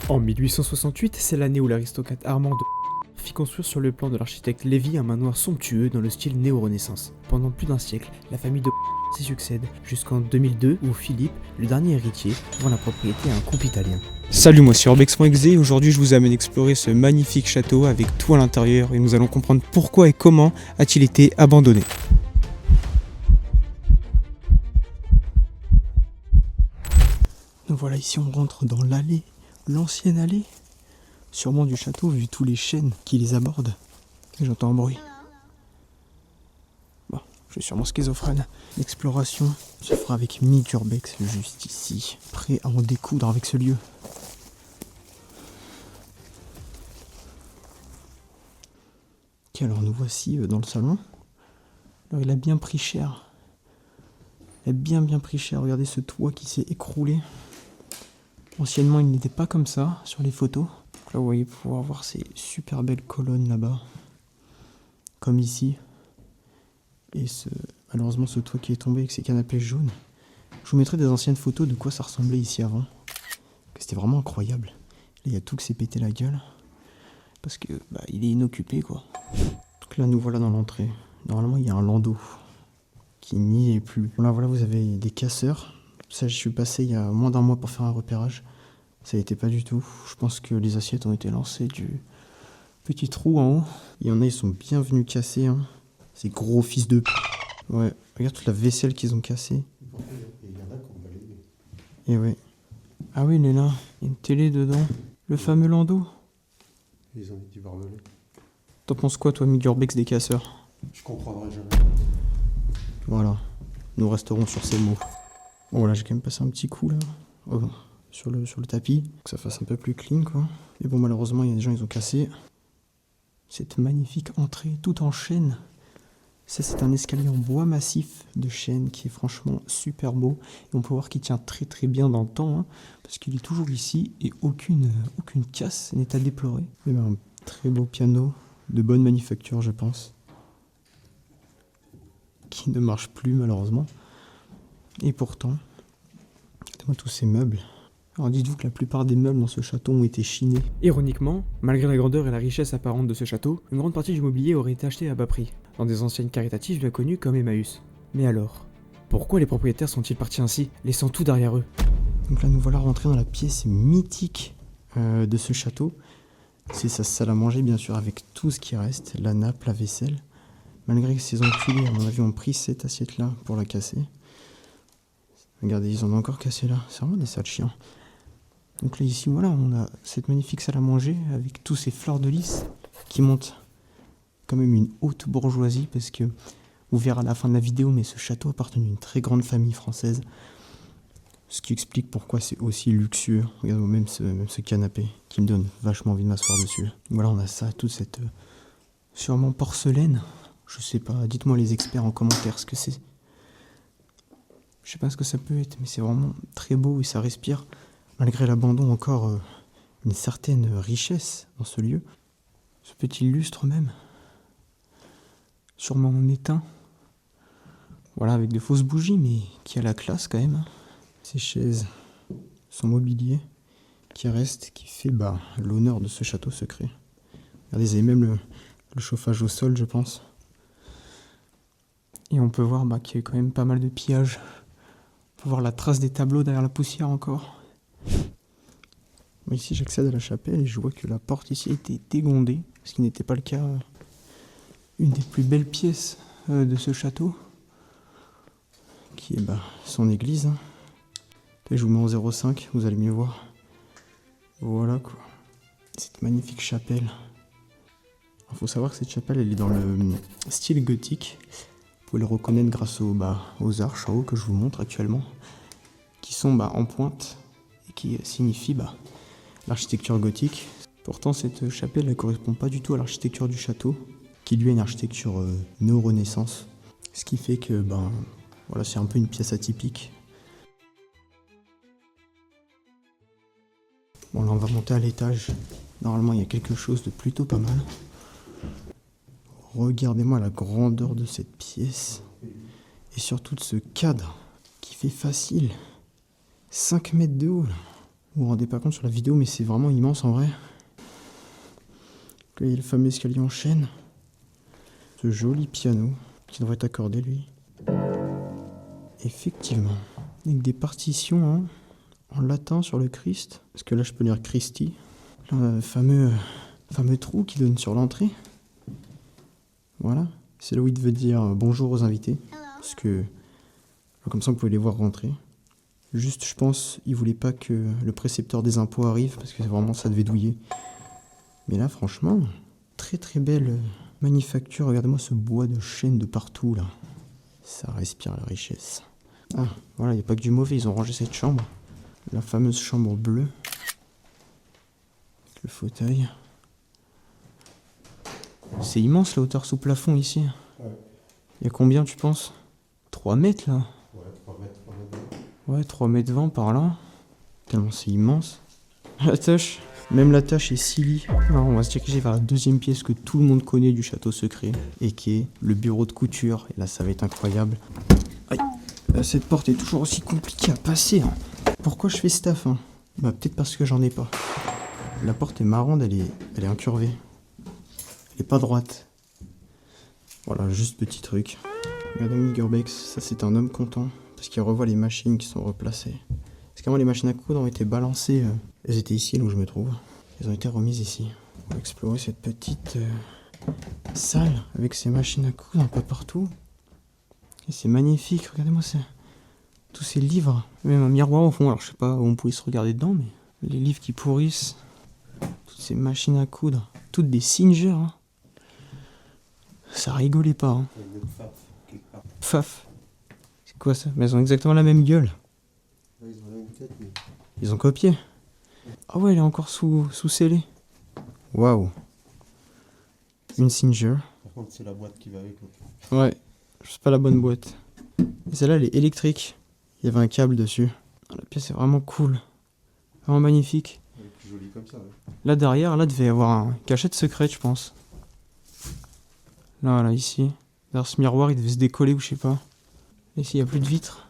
En 1868, c'est l'année où l'aristocrate Armand de fit construire sur le plan de l'architecte Lévy un manoir somptueux dans le style néo-renaissance. Pendant plus d'un siècle, la famille de s'y succède, jusqu'en 2002 où Philippe, le dernier héritier, vend la propriété à un couple italien. Salut, moi c'est Urbex.exe et aujourd'hui je vous amène explorer ce magnifique château avec tout à l'intérieur et nous allons comprendre pourquoi et comment a-t-il été abandonné. Nous voilà ici, on rentre dans l'allée, l'ancienne allée, sûrement du château vu tous les chênes qui les abordent. Et j'entends un bruit. Bon, je suis sûrement schizophrène. L'exploration se fera avec Mick Urbex juste ici, prêt à en découdre avec ce lieu. Ok, alors nous voici dans le salon. Alors il a bien pris cher. Il a bien pris cher. Regardez ce toit qui s'est écroulé. Anciennement, il n'était pas comme ça sur les photos. Donc là, vous voyez pouvoir voir ces super belles colonnes là-bas, comme ici. Et malheureusement, ce toit qui est tombé avec ses canapés jaunes. Je vous mettrai des anciennes photos de quoi ça ressemblait ici avant. C'était vraiment incroyable. Là, il y a tout qui s'est pété la gueule. Parce que il est inoccupé, quoi. Donc là, nous voilà dans l'entrée. Normalement, il y a un landau qui n'y est plus. Là, voilà, vous avez des casseurs. Ça, je suis passé il y a moins d'un mois pour faire un repérage. Ça n'était pas du tout. Je pense que les assiettes ont été lancées du petit trou en haut. Il y en a, ils sont bien venus casser. Hein. Ces gros fils de... Ouais, regarde toute la vaisselle qu'ils ont cassée. Il y en a qui ont balayé. Et ouais. Ah oui, il est là. Il y a une télé dedans. Le fameux landau. Ils ont été barbelés. T'en penses quoi, toi, Migurbex des casseurs? Je comprendrai jamais. Voilà. Nous resterons sur ces mots. Bon, là, j'ai quand même passé un petit coup, là. Sur le tapis. Que ça fasse un peu plus clean, quoi. Et bon, malheureusement, il y a des gens, ils ont cassé cette magnifique entrée, tout en chêne. Ça, c'est un escalier en bois massif de chêne qui est franchement super beau. Et on peut voir qu'il tient très bien dans le temps, hein, parce qu'il est toujours ici et aucune casse n'est à déplorer. Et un très beau piano de bonne manufacture, je pense, qui ne marche plus malheureusement. Et pourtant, regardez-moi tous ces meubles. Alors dites-vous que la plupart des meubles dans ce château ont été chinés. Ironiquement, malgré la grandeur et la richesse apparente de ce château, une grande partie du mobilier aurait été achetée à bas prix, dans des anciennes caritatives bien connues comme Emmaüs. Mais alors, pourquoi les propriétaires sont-ils partis ainsi, laissant tout derrière eux? Donc là nous voilà rentrés dans la pièce mythique de ce château. C'est sa salle à manger bien sûr avec tout ce qui reste, la nappe, la vaisselle. Malgré que ces enculés à mon avis ont pris cette assiette là pour la casser. Regardez, ils en ont encore cassé là, c'est vraiment des sales chiens. Donc là ici voilà, on a cette magnifique salle à manger avec tous ces fleurs de lys qui montent quand même une haute bourgeoisie parce que vous verrez à la fin de la vidéo, mais ce château appartenait à une très grande famille française. Ce qui explique pourquoi c'est aussi luxueux. Regardez même ce canapé qui me donne vachement envie de m'asseoir dessus. Voilà, on a ça, toute cette sûrement porcelaine. Je sais pas, dites-moi les experts en commentaire ce que c'est. Je sais pas ce que ça peut être, mais c'est vraiment très beau et ça respire. Malgré l'abandon, encore une certaine richesse dans ce lieu. Ce petit lustre même. Sûrement en éteint. Voilà, avec de fausses bougies, mais qui a la classe quand même. Ces chaises, son mobilier qui reste, qui fait l'honneur de ce château secret. Regardez, ils avaient même le chauffage au sol, je pense. Et on peut voir qu'il y a eu quand même pas mal de pillages. On peut voir la trace des tableaux derrière la poussière encore. Ici, j'accède à la chapelle et je vois que la porte ici a été dégondée, ce qui n'était pas le cas. Une des plus belles pièces de ce château, qui est son église. Et je vous mets en 0,5, vous allez mieux voir. Voilà quoi. Cette magnifique chapelle. Il faut savoir que cette chapelle, elle est dans le style gothique. Vous pouvez le reconnaître grâce aux arches en haut que je vous montre actuellement, qui sont en pointe et qui signifient l'architecture gothique. Pourtant, cette chapelle ne correspond pas du tout à l'architecture du château, qui lui est une architecture néo-renaissance. Ce qui fait que voilà, c'est un peu une pièce atypique. Bon, là, on va monter à l'étage. Normalement, il y a quelque chose de plutôt pas mal. Regardez-moi la grandeur de cette pièce. Et surtout de ce cadre qui fait facile 5 mètres de haut. Là. Vous vous rendez pas compte sur la vidéo, mais c'est vraiment immense en vrai. Là, il y a le fameux escalier en chêne. Ce joli piano qui devrait être accordé, lui. Effectivement. Avec des partitions hein, en latin sur le Christ. Parce que là, je peux lire Christi. Là, on a le fameux trou qui donne sur l'entrée. Voilà. C'est là où il veut dire bonjour aux invités. Parce que comme ça, vous pouvez les voir rentrer. Juste, je pense, il voulait pas que le précepteur des impôts arrive, parce que vraiment, ça devait douiller. Mais là, franchement, très très belle manufacture. Regardez-moi ce bois de chêne de partout, là. Ça respire la richesse. Ah, voilà, il n'y a pas que du mauvais, ils ont rangé cette chambre. La fameuse chambre bleue. Avec le fauteuil. C'est immense, la hauteur sous plafond, ici. Ouais. Il y a combien, tu penses? 3 mètres, là? Ouais, 3 mètres, 3 mètres. Ouais, 3 mètres 20 par là. Tellement c'est immense. La tâche, même la tâche est silly. Alors, on va se diriger vers la deuxième pièce que tout le monde connaît du château secret. Et qui est le bureau de couture. Et là, ça va être incroyable. Aïe. Là, cette porte est toujours aussi compliquée à passer. Hein. Pourquoi je fais ce taf hein? Bah, peut-être parce que j'en ai pas. La porte est marrante, elle est incurvée. Elle est pas droite. Voilà, juste petit truc. Madame Migerbex, ça c'est un homme content. Parce qu'il revoit les machines qui sont replacées. Parce qu'avant les machines à coudre ont été balancées. Elles étaient ici, là où je me trouve. Elles ont été remises ici. On va explorer cette petite salle avec ces machines à coudre un peu partout. Et c'est magnifique, regardez-moi ça. Tous ces livres. Même un miroir au fond, alors je sais pas où on pouvait se regarder dedans, mais les livres qui pourrissent. Toutes ces machines à coudre. Toutes des Singer. Hein. Ça rigolait pas. Hein. Il y a une faf quelque part. Faf. C'est quoi ça? Mais elles ont exactement la même gueule. Là, ils ont la même tête, mais. Ils ont copié. Ah ouais, elle est encore sous scellée. Waouh. Une Singer. Par contre, c'est la boîte qui va avec. Donc. Ouais, c'est pas la bonne boîte. Et celle-là, elle est électrique. Il y avait un câble dessus. La pièce est vraiment cool. Vraiment magnifique. Elle est plus jolie comme ça. Ouais. Là derrière, là devait y avoir une cachette secrète, je pense. Là, ici. Derrière ce miroir, il devait se décoller ou je sais pas. Ici, il n'y a plus de vitres.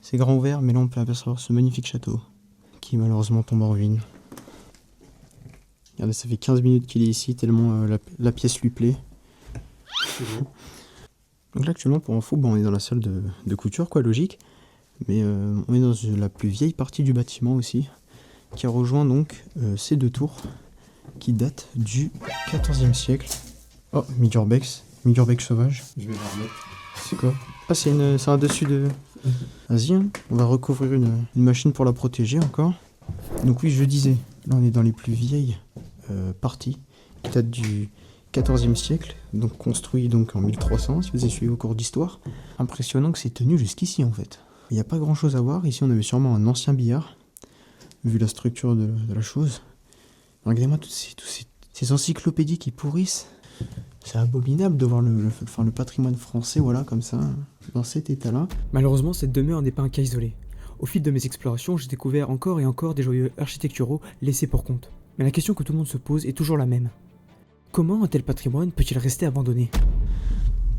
C'est grand ouvert, mais là, on peut apercevoir ce magnifique château. Qui malheureusement tombe en ruine. Regardez, ça fait 15 minutes qu'il est ici, tellement la pièce lui plaît. C'est bon. Donc là, actuellement, pour info, on est dans la salle de couture, quoi, logique. Mais on est dans la plus vieille partie du bâtiment aussi. Qui a rejoint donc ces deux tours. Qui datent du 14e siècle. Oh, Migerbex sauvage. Je vais la remettre. C'est quoi? Ah, c'est un dessus de... Vas-y, hein. On va recouvrir une machine pour la protéger encore. Donc oui, je disais, là on est dans les plus vieilles parties, qui datent du 14e siècle, donc construit donc en 1300, si vous avez suivi vos cours d'histoire. Impressionnant que c'est tenu jusqu'ici en fait. Il n'y a pas grand chose à voir, ici on avait sûrement un ancien billard, vu la structure de la chose. Regardez-moi toutes ces encyclopédies qui pourrissent. C'est abominable de voir le patrimoine français, voilà, comme ça, dans cet état-là. Malheureusement, cette demeure n'est pas un cas isolé. Au fil de mes explorations, j'ai découvert encore et encore des joyaux architecturaux laissés pour compte. Mais la question que tout le monde se pose est toujours la même. Comment un tel patrimoine peut-il rester abandonné?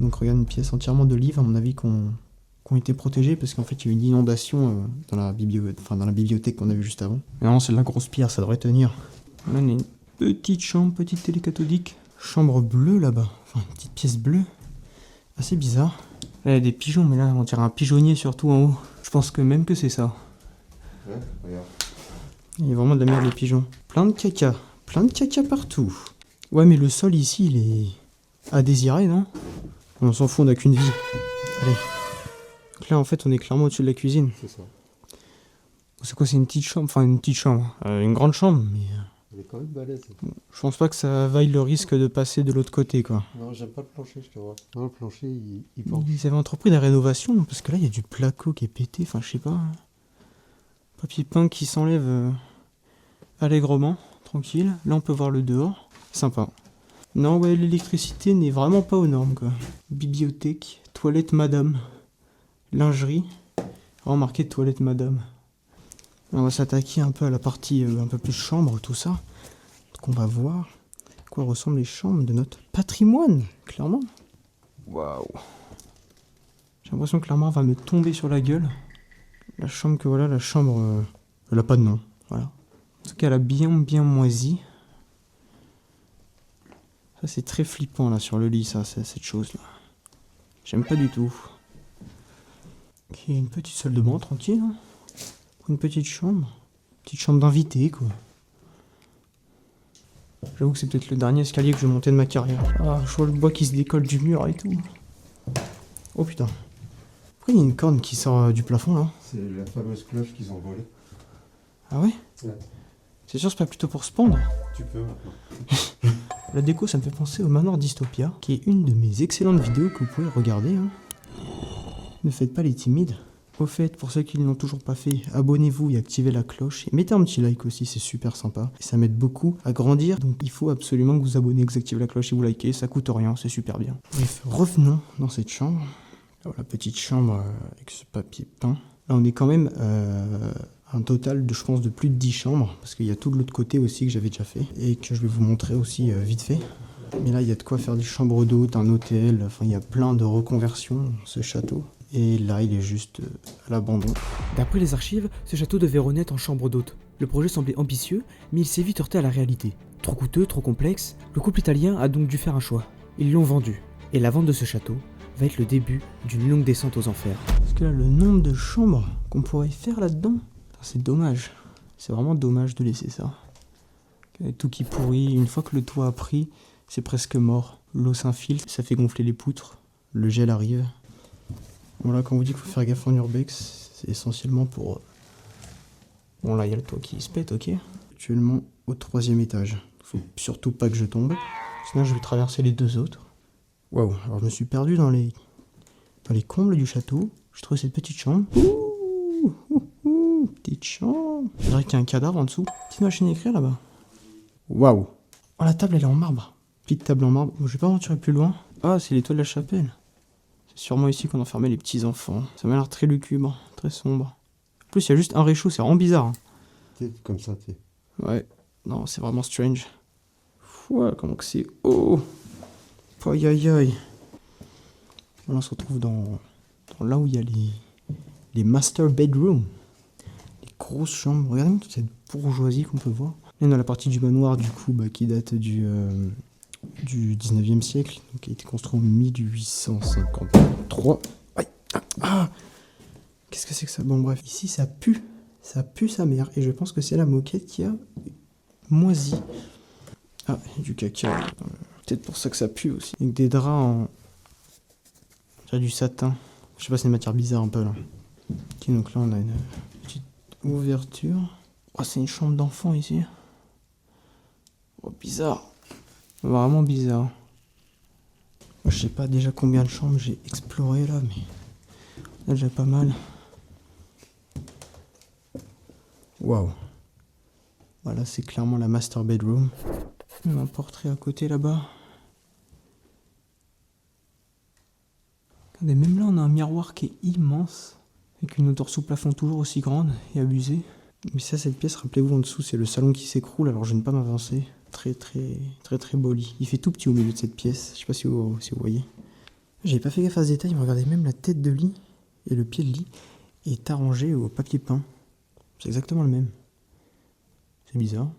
Donc regarde, une pièce entièrement de livres, à mon avis, qui ont été protégés, parce qu'en fait, il y a eu une inondation dans la bibliothèque qu'on a vue juste avant. Mais non, c'est de la grosse pierre, ça devrait tenir. Là, on a une petite chambre, petite télé cathodique. Chambre bleue là-bas, enfin une petite pièce bleue, assez bizarre. Là il y a des pigeons, mais là on dirait un pigeonnier surtout en haut. Je pense que même que c'est ça. Ouais, regarde. Il y a vraiment de la merde les pigeons. Plein de caca partout. Ouais mais le sol ici il est à désirer, non? On s'en fout, on n'a qu'une vie. Allez. Donc là en fait on est clairement au-dessus de la cuisine. C'est ça. C'est quoi, c'est une petite chambre? Enfin une petite chambre, une grande chambre, mais... Elle est quand même balèze. Je pense pas que ça vaille le risque de passer de l'autre côté, quoi. Non, j'aime pas le plancher, je te vois. Non, le plancher, il penche. Ils avaient entrepris la rénovation, parce que là, il y a du placo qui est pété, enfin, je sais pas. Papier peint qui s'enlève allègrement, tranquille. Là, on peut voir le dehors. Sympa. Non, ouais, l'électricité n'est vraiment pas aux normes, quoi. Bibliothèque, toilette madame, lingerie. Remarquez toilette madame. On va s'attaquer un peu à la partie un peu plus chambre, tout ça. Donc on va voir à quoi ressemblent les chambres de notre patrimoine, clairement. Waouh. J'ai l'impression que l'armoire va me tomber sur la gueule. La chambre que voilà, la chambre... elle a pas de nom. Voilà. En tout cas, elle a bien moisi. Ça, c'est très flippant, là, sur le lit, ça, cette chose-là. J'aime pas du tout. Ok, une petite salle de bain, tranquille. Hein. Une petite chambre. Petite chambre d'invité, quoi. J'avoue que c'est peut-être le dernier escalier que je vais monter de ma carrière. Ah, je vois le bois qui se décolle du mur et tout. Oh putain. Pourquoi il y a une corne qui sort du plafond, là? C'est la fameuse cloche qu'ils ont volée. Ah ouais? Ouais. C'est sûr, c'est pas plutôt pour se pendre? Tu peux maintenant. La déco, ça me fait penser au manoir Dystopia, qui est une de mes excellentes vidéos que vous pouvez regarder. Hein. Ne faites pas les timides. Au fait, pour ceux qui ne l'ont toujours pas fait, abonnez-vous et activez la cloche. Et mettez un petit like aussi, c'est super sympa. Et ça m'aide beaucoup à grandir. Donc il faut absolument que vous abonnez, que vous activez la cloche et vous likez. Ça coûte rien, c'est super bien. Bref, revenons dans cette chambre. Alors, la petite chambre avec ce papier peint. Là, on est quand même un total de, je pense, de plus de 10 chambres. Parce qu'il y a tout de l'autre côté aussi que j'avais déjà fait. Et que je vais vous montrer aussi vite fait. Mais là, il y a de quoi faire des chambres d'hôtes, un hôtel. Enfin, il y a plein de reconversions, ce château. Et là, il est juste à l'abandon. D'après les archives, ce château devait renaître en chambre d'hôte. Le projet semblait ambitieux, mais il s'est vite heurté à la réalité. Trop coûteux, trop complexe, le couple italien a donc dû faire un choix. Ils l'ont vendu. Et la vente de ce château va être le début d'une longue descente aux enfers. Parce que là, le nombre de chambres qu'on pourrait faire là-dedans, c'est dommage. C'est vraiment dommage de laisser ça. Avec tout qui pourrit, une fois que le toit a pris, c'est presque mort. L'eau s'infiltre, ça fait gonfler les poutres, le gel arrive. Voilà, quand on vous dit qu'il faut faire gaffe en urbex, c'est essentiellement pour... Bon là, il y a le toit qui se pète, ok. Actuellement au 3e étage. Faut surtout pas que je tombe, sinon je vais traverser les 2 autres. Waouh, alors je me suis perdu dans les combles du château. J'ai trouvé cette petite chambre. Petite chambre. Je dirais qu'il y a un cadavre en dessous. Petite machine à écrire là-bas. Waouh. Oh, la table elle est en marbre. Petite table en marbre. Bon, je vais pas aventurer plus loin. Ah, c'est l'étoile de la chapelle. C'est sûrement ici qu'on enfermait les petits enfants. Ça m'a l'air très lugubre, très sombre. En plus, il y a juste un réchaud, c'est vraiment bizarre. Hein. T'es comme ça, t'es. Ouais, non, c'est vraiment strange. Ouah, comment que c'est haut. Aïe aïe aïe. Là, on se retrouve dans là où il y a les master bedrooms. Les grosses chambres. Regardez toute cette bourgeoisie qu'on peut voir. Là, on a la partie du manoir, du coup, qui date du 19e siècle, donc qui a été construit en 1853. Aïe, ah, qu'est-ce que c'est que ça? Bon bref, ici ça pue sa mère, et je pense que c'est la moquette qui a moisi. Ah, il y a du caca, peut-être pour ça que ça pue aussi. Avec des draps en... J'ai du satin, je sais pas, c'est une matière bizarre un peu là. Ok, donc là on a une petite ouverture. Oh, c'est une chambre d'enfant ici. Oh, bizarre. Vraiment bizarre. Moi, je sais pas déjà combien de chambres j'ai exploré là, mais là j'ai pas mal. Waouh. Voilà, c'est clairement la master bedroom. Même un portrait à côté là-bas. Regardez, même là on a un miroir qui est immense, avec une hauteur sous plafond toujours aussi grande et abusée. Mais ça, cette pièce, rappelez-vous, en dessous, c'est le salon qui s'écroule, alors je ne vais pas m'avancer. Très beau lit. Il fait tout petit au milieu de cette pièce, je sais pas si vous voyez. J'ai pas fait gaffe à ce détail, mais regardez, même la tête de lit et le pied de lit est arrangé au papier peint. C'est exactement le même. C'est bizarre.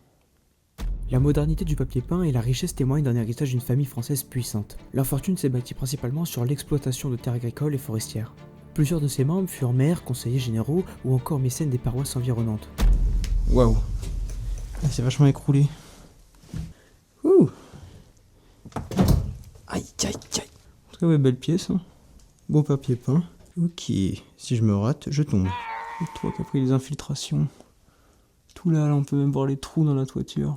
La modernité du papier peint et la richesse témoignent d'un héritage d'une famille française puissante. Leur fortune s'est bâtie principalement sur l'exploitation de terres agricoles et forestières. Plusieurs de ses membres furent maires, conseillers généraux ou encore mécènes des paroisses environnantes. Waouh. Ah, c'est vachement écroulé. Ouh. Aïe, aïe, aïe. En tout cas, ouais, belle pièce. Hein. Beau papier peint. Ok. Si je me rate, je tombe. Le toit qui a pris les infiltrations. Tout là, on peut même voir les trous dans la toiture.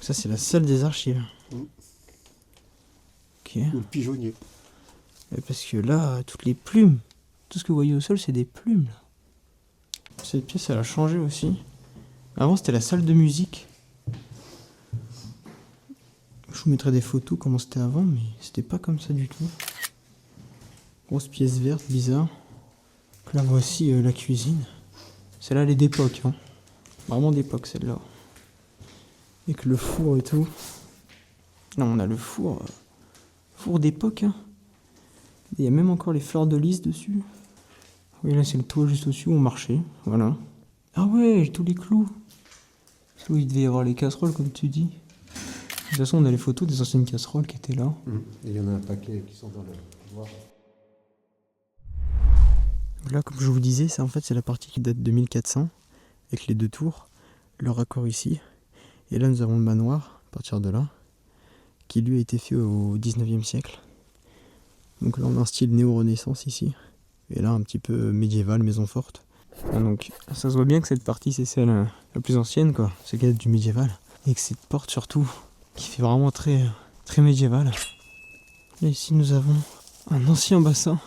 Ça, c'est la salle des archives. Ok. Le pigeonnier. Et parce que là, toutes les plumes. Tout ce que vous voyez au sol, c'est des plumes. Là. Cette pièce, elle a changé aussi. Avant, c'était la salle de musique. Je vous mettrai des photos comment c'était avant, mais c'était pas comme ça du tout. Grosse pièce verte, bizarre. Là, voici la cuisine. Celle-là, elle est d'époque. Hein. Vraiment d'époque, celle-là. Avec le four et tout. Là, on a le four. Four d'époque. Hein. Il y a même encore les fleurs de lys dessus. Oui, là, c'est le toit juste au-dessus où on marchait. Voilà. Ah ouais, tous les clous. C'est où il devait y avoir les casseroles, comme tu dis. De toute façon, on a les photos des anciennes casseroles qui étaient là. Et il y en a un paquet qui sont dans le couloir. Là, comme je vous disais, c'est la partie qui date de 1400, avec les 2 tours, le raccord ici. Et là, nous avons le manoir, à partir de là, qui lui a été fait au 19e siècle. Donc là, on a un style néo-renaissance ici. Et là, un petit peu médiéval, maison forte. Donc, ça se voit bien que cette partie, c'est celle la plus ancienne, quoi. Celle qui date du médiéval. Et que cette porte, surtout, qui fait vraiment très, très médiéval. Là, ici, nous avons un ancien bassin.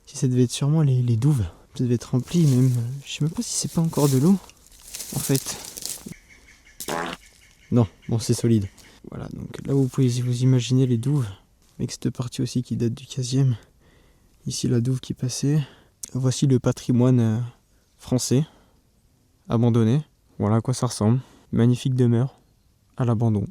Si ça devait être sûrement les douves. Ça devait être rempli, même. Je sais même pas si c'est pas encore de l'eau. En fait. Non, bon, c'est solide. Voilà, donc là, vous pouvez vous imaginer les douves. Avec cette partie aussi qui date du 15e. Ici, la douve qui passait. Voici le patrimoine français. Abandonné. Voilà à quoi ça ressemble. Magnifique demeure. À l'abandon.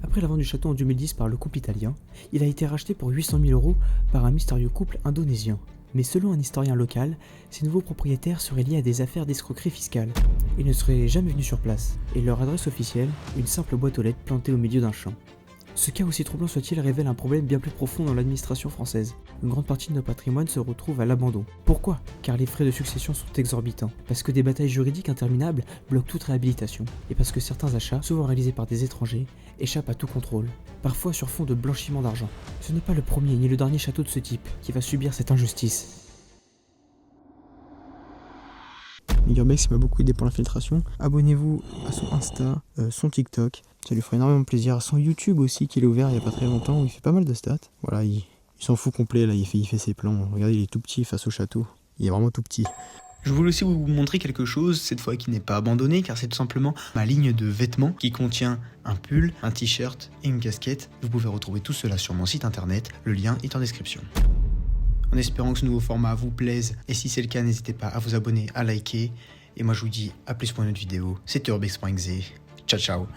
Après la vente du château en 2010 par le couple italien, il a été racheté pour 800 000 € par un mystérieux couple indonésien. Mais selon un historien local, ces nouveaux propriétaires seraient liés à des affaires d'escroquerie fiscale. Ils ne seraient jamais venus sur place, et leur adresse officielle, une simple boîte aux lettres plantée au milieu d'un champ. Ce cas aussi troublant soit-il révèle un problème bien plus profond dans l'administration française. Une grande partie de nos patrimoines se retrouve à l'abandon. Pourquoi ? Car les frais de succession sont exorbitants, parce que des batailles juridiques interminables bloquent toute réhabilitation, et parce que certains achats, souvent réalisés par des étrangers, échappent à tout contrôle, parfois sur fond de blanchiment d'argent. Ce n'est pas le premier ni le dernier château de ce type qui va subir cette injustice. Megabex m'a beaucoup aidé pour l'infiltration. Abonnez-vous à son Insta, son TikTok, ça lui fera énormément plaisir. À son YouTube aussi, qu'il a ouvert il y a pas très longtemps, où il fait pas mal de stats. Voilà, il s'en fout complet, là, il fait ses plans. Regardez, il est tout petit face au château. Il est vraiment tout petit. Je voulais aussi vous montrer quelque chose, cette fois qui n'est pas abandonné, car c'est tout simplement ma ligne de vêtements qui contient un pull, un t-shirt et une casquette. Vous pouvez retrouver tout cela sur mon site internet, le lien est en description. En espérant que ce nouveau format vous plaise, et si c'est le cas, n'hésitez pas à vous abonner, à liker, et moi je vous dis à plus pour une autre vidéo. C'était Urbex.exe, ciao ciao.